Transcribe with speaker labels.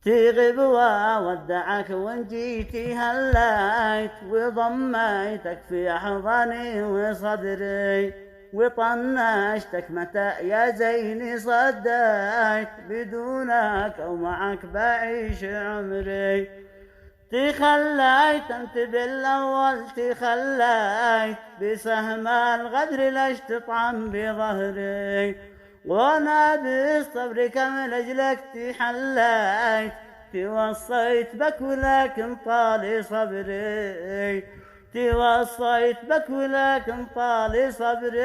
Speaker 1: تغيب وودعك وان جيتي هليت، وضميتك في أحضاني وصدري، وطنشتك متى يا زيني صديت، بدونك أو معك بعيش عمري. تخليت انت بالاول، تخليت بسهم الغدر ليش تطعم بظهري، وانا بالصبر كم لاجلك تحليت، توصيت بك ولكن طال صبري، توصيت بك ولكن طال صبري.